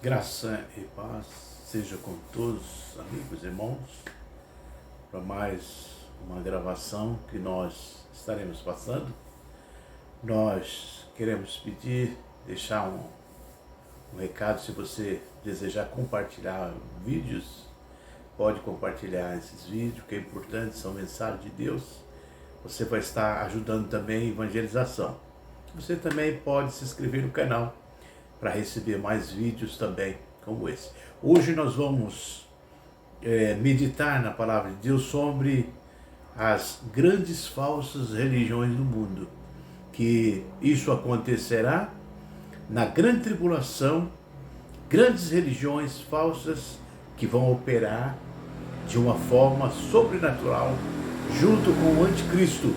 Graça e paz seja com todos, amigos e irmãos, para mais uma gravação que nós estaremos passando. Nós queremos deixar um recado. Se você desejar compartilhar vídeos, pode compartilhar esses vídeos, que é importante, são mensagens de Deus. Você vai estar ajudando também a evangelização. Você também pode se inscrever no canal para receber mais vídeos também como esse. Hoje nós vamos meditar na palavra de Deus sobre as grandes falsas religiões do mundo, que isso acontecerá na grande tribulação, grandes religiões falsas que vão operar de uma forma sobrenatural junto com o anticristo,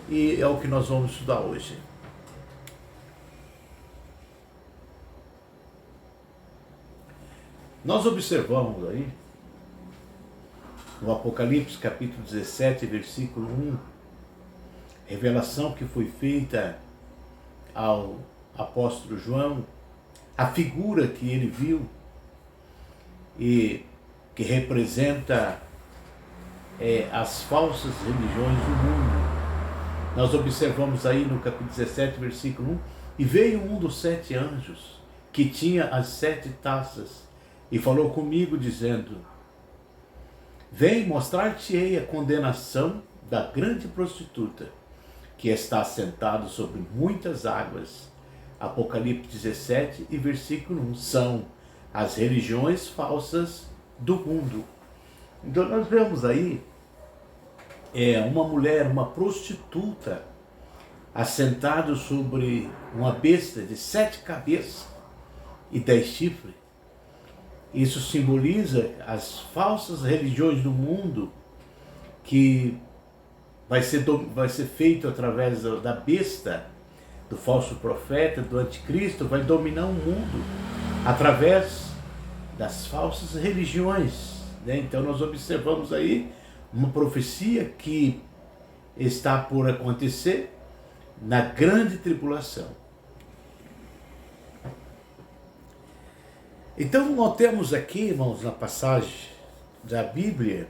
e é o que nós vamos estudar hoje. Nós observamos aí, no Apocalipse capítulo 17, versículo 1, revelação que foi feita ao apóstolo João, a figura que ele viu e que representa as falsas religiões do mundo. Nós observamos aí no capítulo 17, versículo 1, e veio um dos 7 anjos, que tinha as 7 taças, e falou comigo dizendo: vem, mostrar-te-ei a condenação da grande prostituta, que está assentada sobre muitas águas. Apocalipse 17 e versículo 1, são as religiões falsas do mundo. Então nós vemos aí uma mulher, uma prostituta, assentada sobre uma besta de 7 cabeças e 10 chifres. Isso simboliza as falsas religiões do mundo, que vai ser feito através da besta, do falso profeta, do anticristo, vai dominar o mundo através das falsas religiões, né? Então nós observamos aí uma profecia que está por acontecer na grande tribulação. Então notemos aqui, irmãos, na passagem da Bíblia,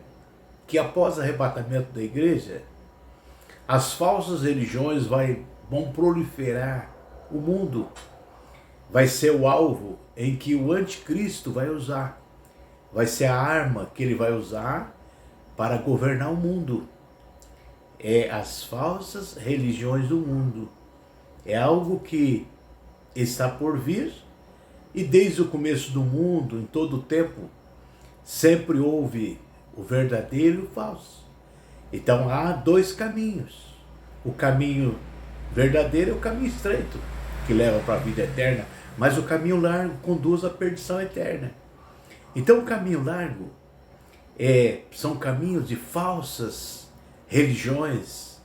que após o arrebatamento da igreja, as falsas religiões vão proliferar o mundo. Vai ser o alvo em que o anticristo vai usar. Vai ser a arma que ele vai usar para governar o mundo. É as falsas religiões do mundo. É algo que está por vir. E desde o começo do mundo, em todo o tempo, sempre houve o verdadeiro e o falso. Então há 2 caminhos. O caminho verdadeiro é o caminho estreito, que leva para a vida eterna, mas o caminho largo conduz à perdição eterna. Então o caminho largo são caminhos de falsas religiões,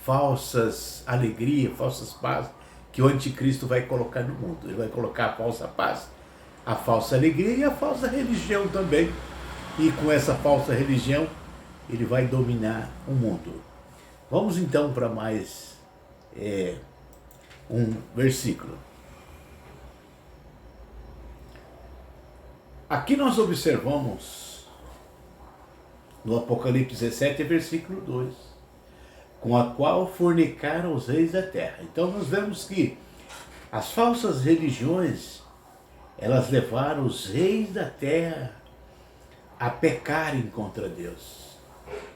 falsas alegrias, falsas paz, que o anticristo vai colocar no mundo. Ele vai colocar a falsa paz, a falsa alegria e a falsa religião também. E com essa falsa religião, ele vai dominar o mundo. Vamos então para mais um versículo. Aqui nós observamos no Apocalipse 17, versículo 2. Com a qual fornicaram os reis da terra. Então nós vemos que as falsas religiões, elas levaram os reis da terra a pecarem contra Deus.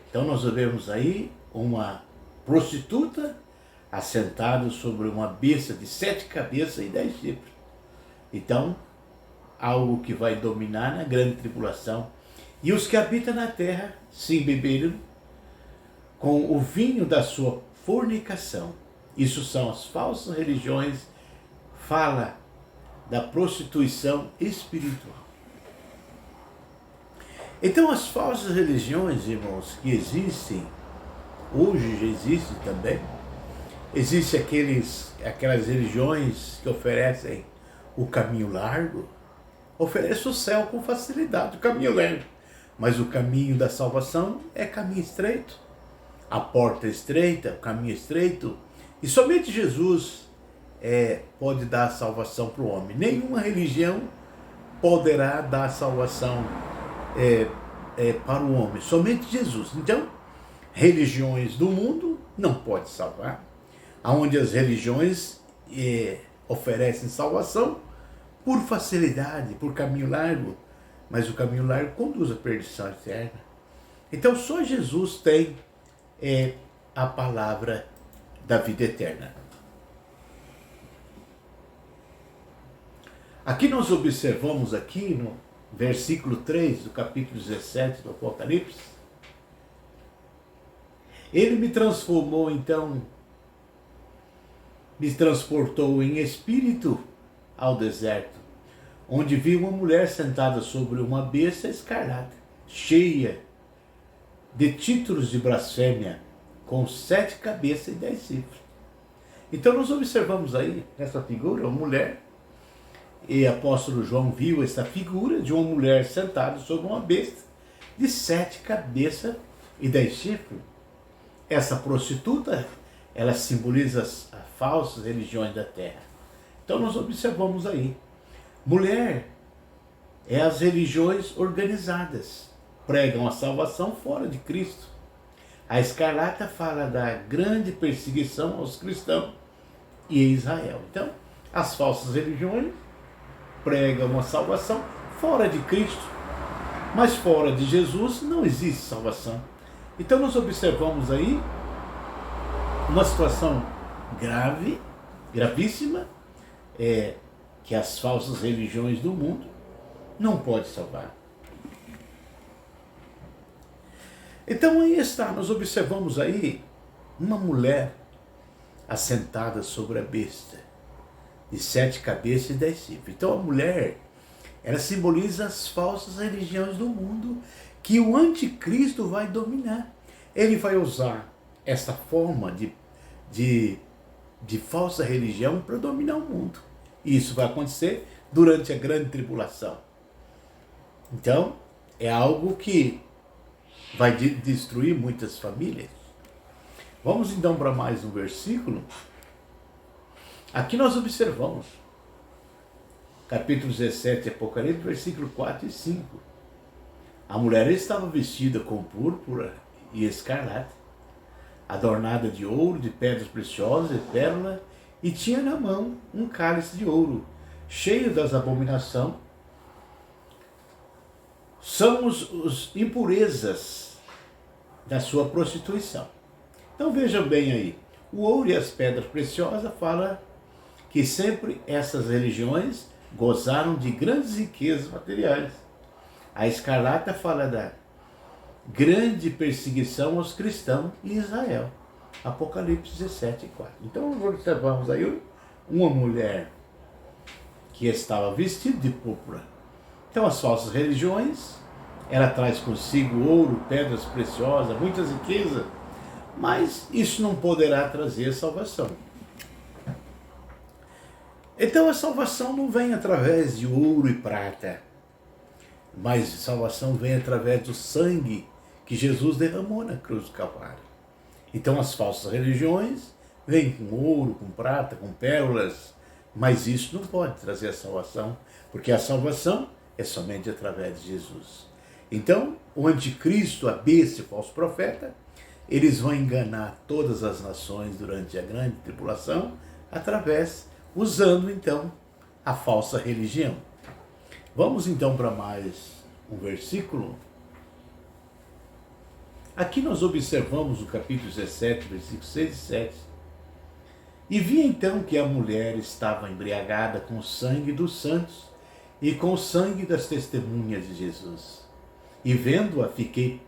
Então nós vemos aí uma prostituta assentada sobre uma besta de 7 cabeças e 10 chifres. Então, algo que vai dominar na grande tribulação. E os que habitam na terra se embeberam com o vinho da sua fornicação. Isso são as falsas religiões, fala da prostituição espiritual. Então as falsas religiões, irmãos, que existem, hoje já existem também, existem aquelas religiões que oferecem o caminho largo, oferecem o céu com facilidade, o caminho largo, mas o caminho da salvação é caminho estreito. A porta estreita, o caminho estreito, e somente Jesus pode dar salvação para o homem. Nenhuma religião poderá dar salvação para o homem, somente Jesus. Então, religiões do mundo não pode salvar. Onde as religiões oferecem salvação por facilidade, por caminho largo, mas o caminho largo conduz à perdição eterna. Então só Jesus tem a palavra da vida eterna. Aqui nós observamos aqui no versículo 3 do capítulo 17 do Apocalipse, ele me transformou então, me transportou em espírito ao deserto, onde vi uma mulher sentada sobre uma besta escarlate, cheia de títulos de blasfêmia, com 7 cabeças e 10 chifres. Então nós observamos aí essa figura, uma mulher, e o apóstolo João viu essa figura de uma mulher sentada sobre uma besta de 7 cabeças e 10 chifres. Essa prostituta, ela simboliza as falsas religiões da terra. Então nós observamos aí, mulher é as religiões organizadas, pregam a salvação fora de Cristo. A escarlata fala da grande perseguição aos cristãos e a Israel. Então, as falsas religiões pregam a salvação fora de Cristo, mas fora de Jesus não existe salvação. Então nós observamos aí uma situação grave, gravíssima, que as falsas religiões do mundo não podem salvar. Então aí está, nós observamos aí uma mulher assentada sobre a besta, de 7 cabeças e 10 chifres. Então a mulher, ela simboliza as falsas religiões do mundo que o anticristo vai dominar. Ele vai usar essa forma de falsa religião para dominar o mundo. E isso vai acontecer durante a grande tribulação. Então, é algo que vai destruir muitas famílias. Vamos então para mais um versículo. Aqui nós observamos, capítulo 17 de Apocalipse, versículo 4 e 5. A mulher estava vestida com púrpura e escarlate, adornada de ouro, de pedras preciosas e pérola, e tinha na mão um cálice de ouro, cheio das abominações. São as impurezas da sua prostituição. Então vejam bem aí, o ouro e as pedras preciosas fala que sempre essas religiões gozaram de grandes riquezas materiais. A escarlata fala da grande perseguição aos cristãos em Israel. Apocalipse 17, 4. Então nós observamos aí uma mulher que estava vestida de púrpura. Então as falsas religiões, ela traz consigo ouro, pedras preciosas, muitas riquezas, mas isso não poderá trazer salvação. Então a salvação não vem através de ouro e prata, mas a salvação vem através do sangue que Jesus derramou na cruz do Calvário. Então as falsas religiões vêm com ouro, com prata, com pérolas, mas isso não pode trazer a salvação, porque a salvação é somente através de Jesus. Então, o anticristo, a besta e o falso profeta, eles vão enganar todas as nações durante a grande tribulação, usando então a falsa religião. Vamos então para mais um versículo. Aqui nós observamos o capítulo 17, versículos 6 e 7. E vi então que a mulher estava embriagada com o sangue dos santos e com o sangue das testemunhas de Jesus. E vendo-a, fiquei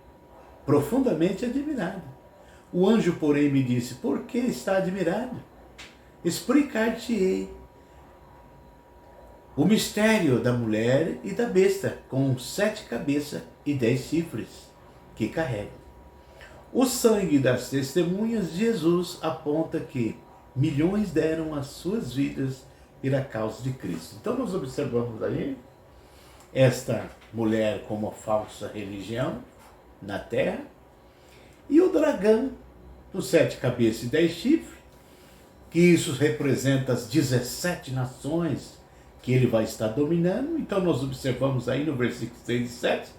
profundamente admirado. O anjo, porém, me disse: por que está admirado? Explicar-te-ei o mistério da mulher e da besta, com 7 cabeças e 10 chifres que carrega. O sangue das testemunhas de Jesus aponta que milhões deram as suas vidas pela causa de Cristo. Então nós observamos aí esta mulher como uma falsa religião na terra, e o dragão dos 7 cabeças e 10 chifres, que isso representa as 17 nações que ele vai estar dominando. Então nós observamos aí no versículo 6 e 7,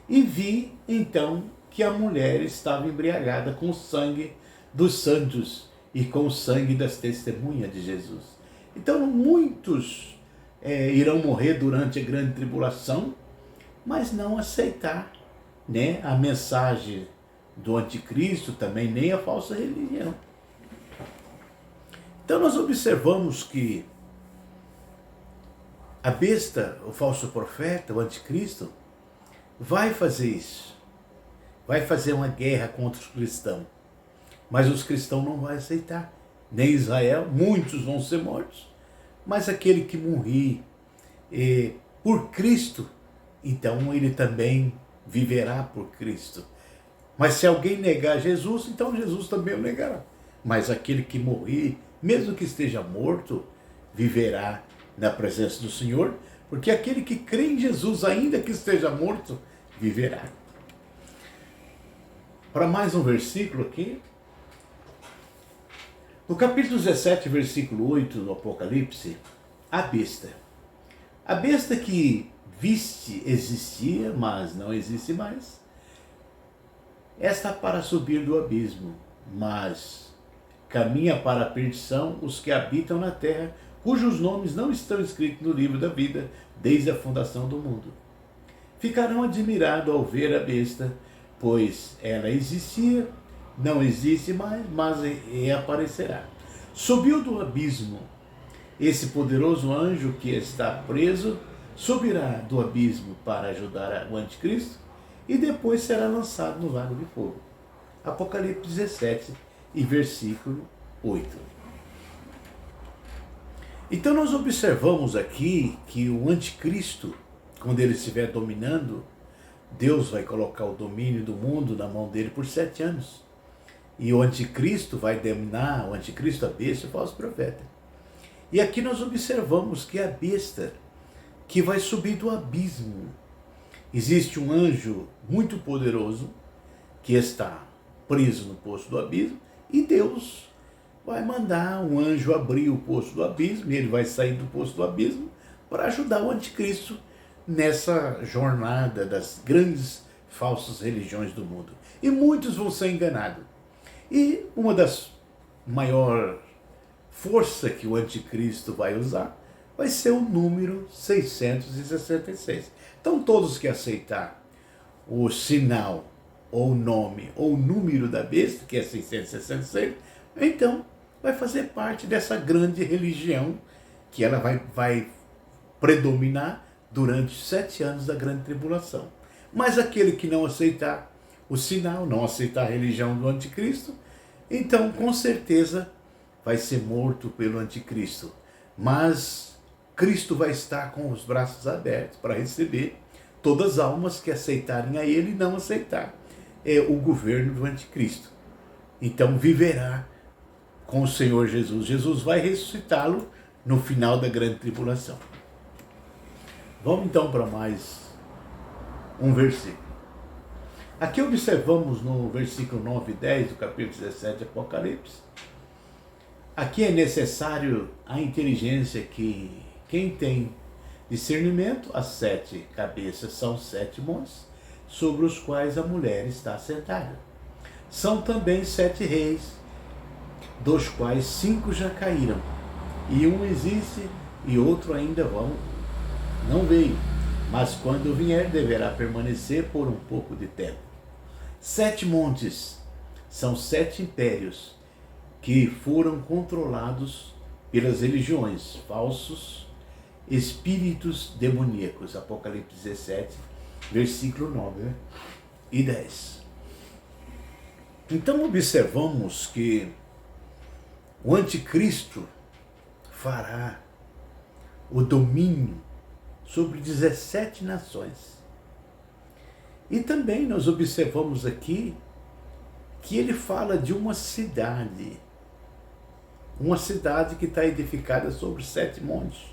e vi então que a mulher estava embriagada com o sangue dos santos e com o sangue das testemunhas de Jesus. Então muitos irão morrer durante a grande tribulação, mas não aceitar, né, a mensagem do anticristo, também nem a falsa religião. Então nós observamos que a besta, o falso profeta, o anticristo, vai fazer isso. Vai fazer uma guerra contra os cristãos. Mas os cristãos não vão aceitar. Nem Israel, muitos vão ser mortos. Mas aquele que morrer por Cristo, então ele também viverá por Cristo. Mas se alguém negar Jesus, então Jesus também o negará. Mas aquele que morrer, mesmo que esteja morto, viverá na presença do Senhor, porque aquele que crê em Jesus, ainda que esteja morto, viverá. Para mais um versículo aqui, no capítulo 17, versículo 8 do Apocalipse, a besta. A besta que viste existia, mas não existe mais. Esta para subir do abismo, mas caminha para a perdição os que habitam na terra, cujos nomes não estão escritos no livro da vida desde a fundação do mundo. Ficarão admirados ao ver a besta, pois ela existia, não existe mais, mas reaparecerá. Subiu do abismo. Esse poderoso anjo que está preso subirá do abismo para ajudar o anticristo e depois será lançado no lago de fogo. Apocalipse 17 e versículo 8. Então nós observamos aqui que o anticristo, quando ele estiver dominando, Deus vai colocar o domínio do mundo na mão dele por 7 anos. E o anticristo vai dominar, o anticristo, a besta, o falso profeta. E aqui nós observamos que a besta que vai subir do abismo. Existe um anjo muito poderoso que está preso no poço do abismo e Deus vai mandar um anjo abrir o poço do abismo e ele vai sair do poço do abismo para ajudar o anticristo nessa jornada das grandes falsas religiões do mundo. E muitos vão ser enganados. E uma das maiores forças que o anticristo vai usar vai ser o número 666. Então todos que aceitar o sinal, ou o nome, ou o número da besta, que é 666, então vai fazer parte dessa grande religião que ela vai predominar durante 7 anos da grande tribulação. Mas aquele que não aceitar o sinal, não aceitar a religião do anticristo, então com certeza vai ser morto pelo anticristo. Mas Cristo vai estar com os braços abertos para receber todas as almas que aceitarem a ele e não aceitar o governo do anticristo. Então viverá com o Senhor Jesus. Jesus vai ressuscitá-lo no final da grande tribulação. Vamos então para mais um versículo. Aqui observamos no versículo 9 e 10 do capítulo 17 de Apocalipse. Aqui é necessário a inteligência que quem tem discernimento, as 7 cabeças são 7 montes, sobre os quais a mulher está sentada. São também 7 reis, dos quais 5 já caíram, e um existe e outro ainda não veio, mas quando vier deverá permanecer por um pouco de tempo. 7 montes são 7 impérios que foram controlados pelas religiões, falsos espíritos demoníacos. Apocalipse 17, versículo 9 e 10. Então observamos que o anticristo fará o domínio sobre 17 nações. E também nós observamos aqui que ele fala de uma cidade que está edificada sobre 7 montes.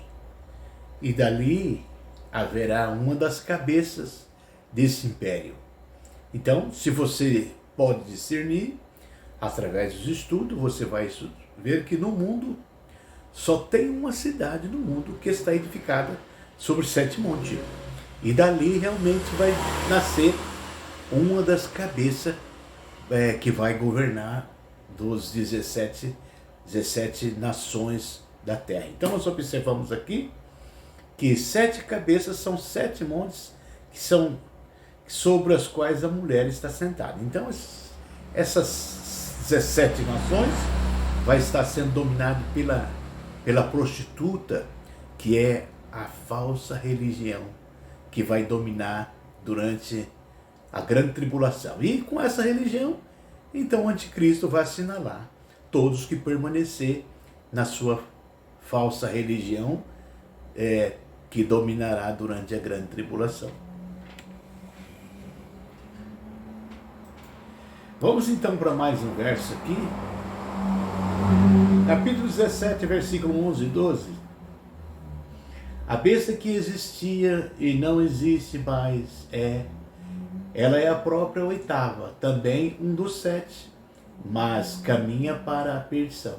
E dali haverá uma das cabeças desse império. Então, se você pode discernir, através dos estudos, você vai ver que no mundo Só tem uma cidade no mundo que está edificada sobre 7 montes. E dali realmente vai nascer uma das cabeças que vai governar dos 17 nações da terra. Então nós observamos aqui que 7 cabeças são 7 montes que são sobre as quais a mulher está sentada. Então essas 17 nações vai estar sendo dominado pela prostituta, que é a falsa religião, que vai dominar durante a grande tribulação. E com essa religião, então o anticristo vai assinalar todos que permanecer na sua falsa religião, que dominará durante a grande tribulação. Vamos então para mais um verso aqui. Capítulo 17, versículo 11 e 12. A besta que existia e não existe mais ela é a própria 8ª, também um dos 7, mas caminha para a perdição.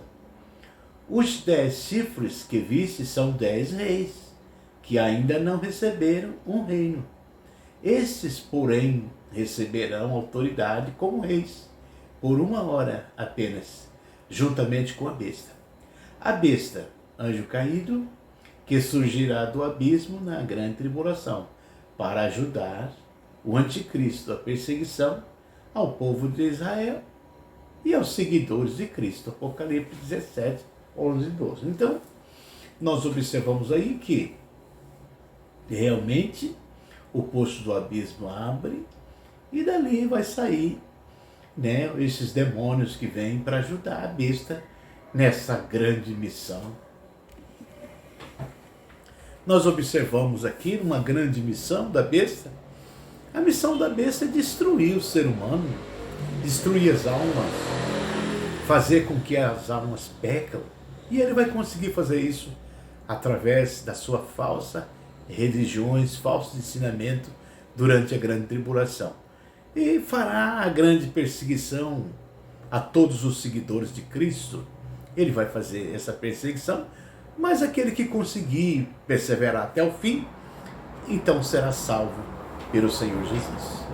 Os 10 chifres que viste são 10 reis, que ainda não receberam um reino. Estes, porém, receberão autoridade como reis, por 1 hora apenas, juntamente com a besta. A besta, anjo caído, que surgirá do abismo na grande tribulação, para ajudar o anticristo, a perseguição ao povo de Israel e aos seguidores de Cristo. Apocalipse 17, 11 e 12. Então, nós observamos aí que realmente o poço do abismo abre e dali vai sair, esses demônios que vêm para ajudar a besta nessa grande missão. Nós observamos aqui uma grande missão da besta. A missão da besta é destruir o ser humano, destruir as almas, fazer com que as almas pecam. E ele vai conseguir fazer isso através da sua falsa religiões, falso ensinamento durante a grande tribulação. E fará a grande perseguição a todos os seguidores de Cristo. Ele vai fazer essa perseguição, mas aquele que conseguir perseverar até o fim, então será salvo pelo Senhor Jesus.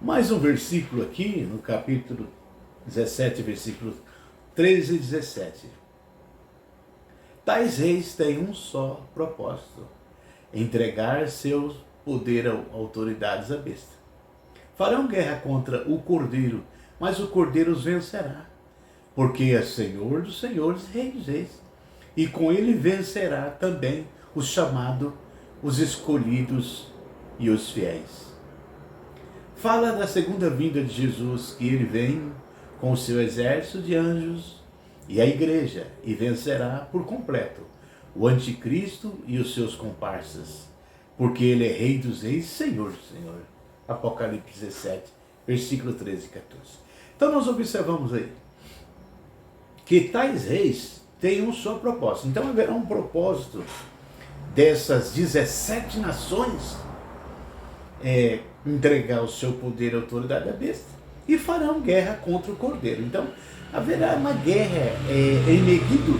Mais um versículo aqui, no capítulo 17, versículos 13 e 17. Tais reis têm um só propósito: entregar seu poder a autoridades à besta. Farão guerra contra o Cordeiro, mas o Cordeiro os vencerá, porque é Senhor dos senhores, Rei dos reis, e com ele vencerá também os chamados, os escolhidos e os fiéis. Fala da segunda vinda de Jesus, que ele vem com o seu exército de anjos e a igreja, e vencerá por completo o anticristo e os seus comparsas, porque ele é Rei dos reis, Senhor do Senhor. Apocalipse 17, versículo 13 e 14. Então nós observamos aí que tais reis têm um só propósito. Então haverá um propósito dessas 17 nações entregar o seu poder e autoridade à besta, e farão guerra contra o Cordeiro. Então haverá uma guerra em Meguido,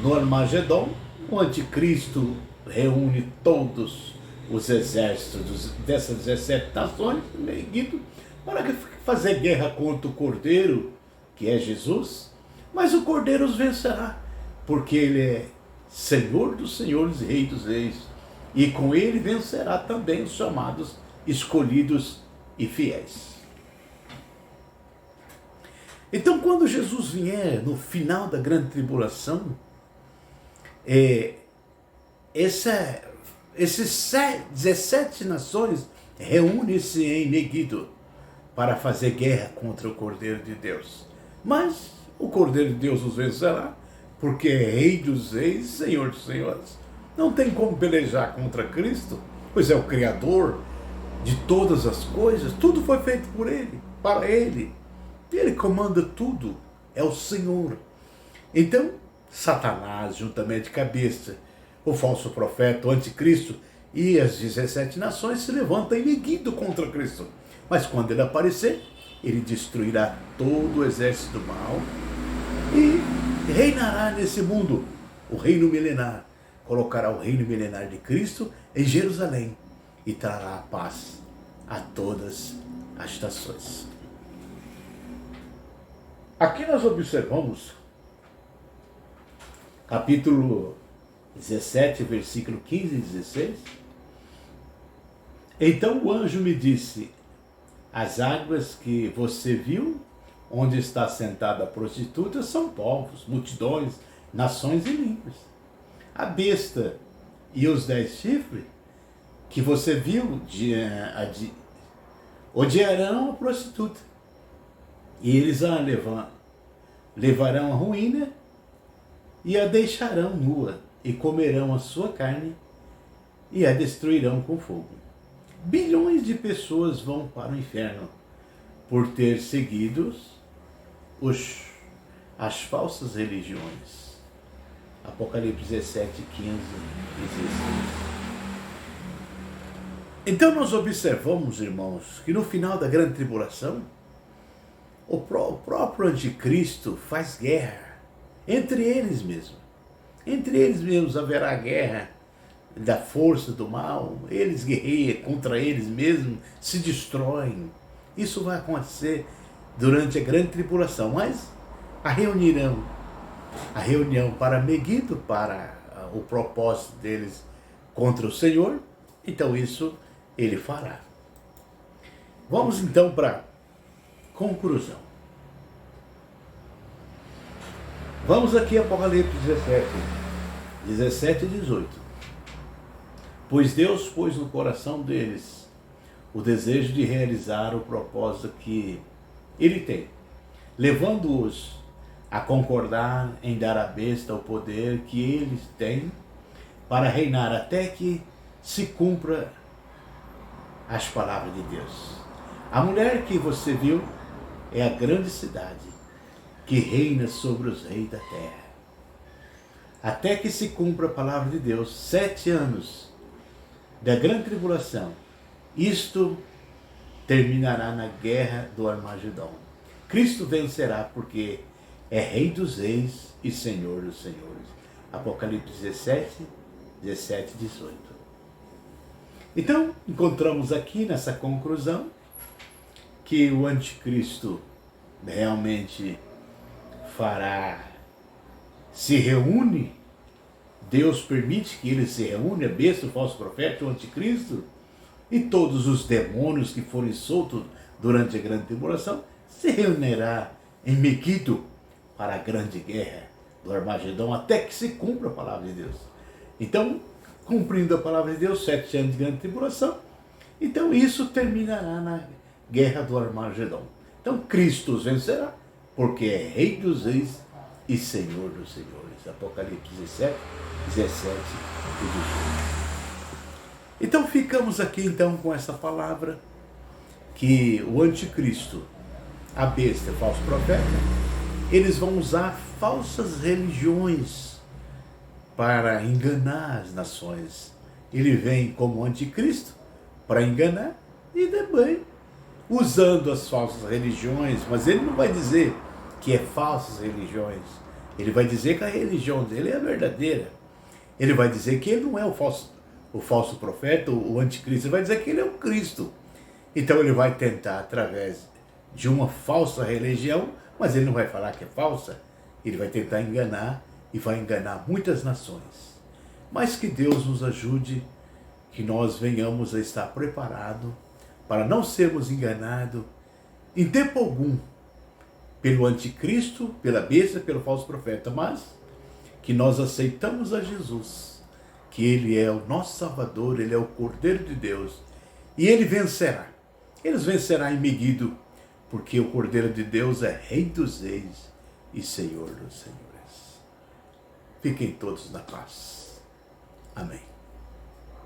no Armagedon. O anticristo reúne todos os exércitos dessas 17 nações, Meguido, para fazer guerra contra o Cordeiro, que é Jesus. Mas o Cordeiro os vencerá, porque ele é Senhor dos senhores e Rei dos reis, e com ele vencerá também os chamados, escolhidos e fiéis. Então, quando Jesus vier no final da grande tribulação, esses 17 nações reúnem-se em Meguido para fazer guerra contra o Cordeiro de Deus. Mas o Cordeiro de Deus os vencerá, porque é Rei dos reis, Senhor dos senhores. Não tem como pelejar contra Cristo, pois é o Criador de todas as coisas. Tudo foi feito por Ele, para Ele. Ele comanda tudo, é o Senhor. Então, Satanás, juntamente com a besta, o falso profeta, o anticristo e as 17 nações se levantam em Meguido contra Cristo. Mas quando ele aparecer, ele destruirá todo o exército do mal e reinará nesse mundo o reino milenar, colocará o reino milenar de Cristo em Jerusalém e trará a paz a todas as nações. Aqui nós observamos capítulo 17, versículo 15 e 16. Então o anjo me disse: as águas que você viu, onde está sentada a prostituta, são povos, multidões, nações e línguas. A besta e os 10 chifres que você viu odiarão a prostituta, e eles a levarão à ruína e a deixarão nua, e comerão a sua carne e a destruirão com fogo. Bilhões de pessoas vão para o inferno por ter seguido as falsas religiões. Apocalipse 17, 15 e 16. Então nós observamos, irmãos, que no final da grande tribulação, o próprio anticristo faz guerra entre eles mesmos. Entre eles mesmos haverá guerra da força do mal, eles guerreiam contra eles mesmos, se destroem. Isso vai acontecer durante a grande tribulação, mas a reunião para Meguido, para o propósito deles contra o Senhor, então isso ele fará. Vamos então para a conclusão. Vamos aqui a Apocalipse 17 e 18. Pois Deus pôs no coração deles o desejo de realizar o propósito que ele tem, levando-os a concordar em dar à besta o poder que eles têm para reinar até que se cumpra as palavras de Deus. A mulher que você viu é a grande cidade que reina sobre os reis da terra. Até que se cumpra a palavra de Deus, 7 anos da grande tribulação, isto terminará na guerra do Armagedon. Cristo vencerá porque é Rei dos Reis e Senhor dos Senhores. Apocalipse 17, 17 e 18. Então, encontramos aqui nessa conclusão que o anticristo realmente se reúne, Deus permite que ele se reúne, a besta, o falso profeta, o anticristo, e todos os demônios que forem soltos durante a grande tribulação, se reunirá em Meguido para a grande guerra do Armagedon, até que se cumpra a palavra de Deus. Então, cumprindo a palavra de Deus, 7 anos de grande tribulação, então isso terminará na guerra do Armagedon. Então Cristo os vencerá, porque é Rei dos Reis e Senhor dos Senhores. Apocalipse 17, 17 e 18. Então ficamos aqui então com essa palavra, que o anticristo, a besta, o falso profeta, eles vão usar falsas religiões para enganar as nações. Ele vem como anticristo para enganar e também usando as falsas religiões, mas ele não vai dizer que é falsas religiões. Ele vai dizer que a religião dele é a verdadeira. Ele vai dizer que ele não é o falso profeta, o anticristo. Ele vai dizer que ele é o Cristo. Então ele vai tentar, através de uma falsa religião, mas ele não vai falar que é falsa, ele vai tentar enganar e vai enganar muitas nações. Mas que Deus nos ajude, que nós venhamos a estar preparados para não sermos enganados em tempo algum pelo anticristo, pela besta, pelo falso profeta, mas que nós aceitamos a Jesus, que ele é o nosso Salvador, ele é o Cordeiro de Deus, e ele vencerá. Ele vencerá em Meguido, porque o Cordeiro de Deus é Rei dos Reis e Senhor dos Senhores. Fiquem todos na paz. Amém.